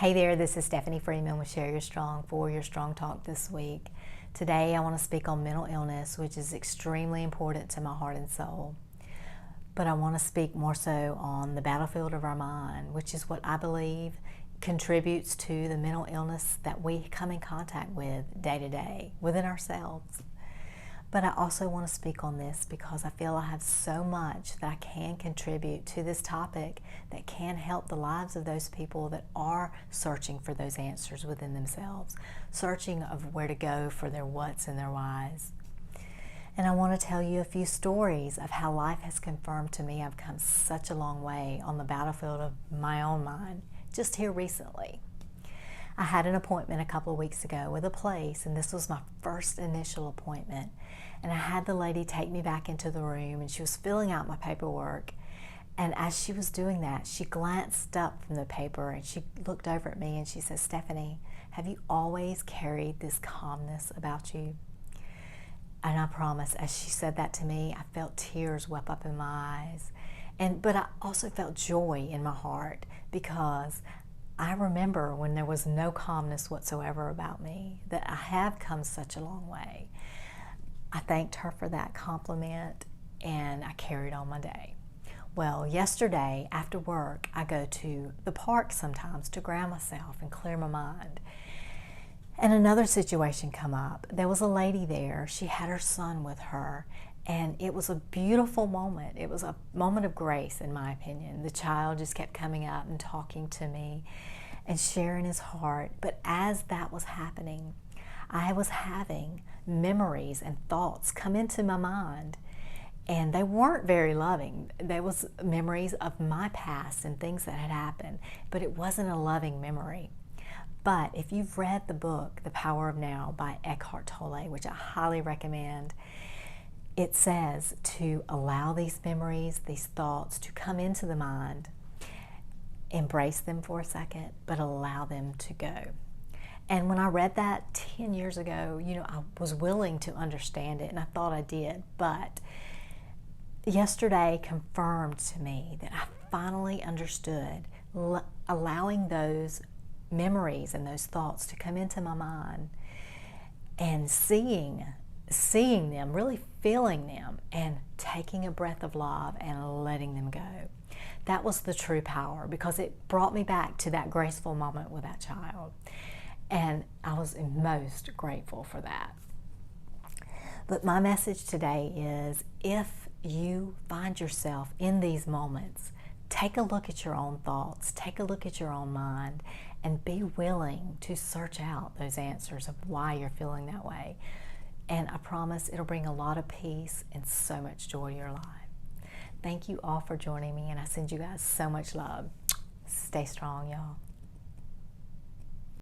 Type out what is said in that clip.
Hey there, this is Stephanie Freeman with Share Your Strong for Your Strong Talk this week. Today I want to speak on mental illness, which is extremely important to my heart and soul. But I want to speak more so on the battlefield of our mind, which is what I believe contributes to the mental illness that we come in contact with day to day within ourselves. But I also want to speak on this because I feel I have so much that I can contribute to this topic that can help the lives of those people that are searching for those answers within themselves, searching of where to go for their whats and their whys. And I want to tell you a few stories of how life has confirmed to me I've come such a long way on the battlefield of my own mind, just here recently. I had an appointment a couple of weeks ago with a place, and this was my first initial appointment. And I had the lady take me back into the room, and she was filling out my paperwork. And as she was doing that, she glanced up from the paper and she looked over at me and she said, "Stephanie, have you always carried this calmness about you?" And I promise, as she said that to me, I felt tears well up in my eyes. But I also felt joy in my heart because I remember when there was no calmness whatsoever about me, that I have come such a long way. I thanked her for that compliment and I carried on my day. Well, yesterday after work, I go to the park sometimes to ground myself and clear my mind. And another situation come up. There was a lady there. She had her son with her, and it was a beautiful moment. It was a moment of grace, in my opinion. The child just kept coming up and talking to me and sharing his heart. But as that was happening, I was having memories and thoughts come into my mind, and they weren't very loving. There was memories of my past and things that had happened, but it wasn't a loving memory. But if you've read the book, The Power of Now by Eckhart Tolle, which I highly recommend, it says to allow these memories, these thoughts to come into the mind, embrace them for a second, but allow them to go. And when I read that 10 years ago, I was willing to understand it, and I thought I did. But yesterday confirmed to me that I finally understood allowing those memories and those thoughts to come into my mind and seeing them, really feeling them, and taking a breath of love and letting them go. That was the true power, because it brought me back to that graceful moment with that child. And I was most grateful for that. But my message today is, if you find yourself in these moments, take a look at your own thoughts, take a look at your own mind, and be willing to search out those answers of why you're feeling that way. And I promise it'll bring a lot of peace and so much joy to your life. Thank you all for joining me, and I send you guys so much love. Stay strong, y'all.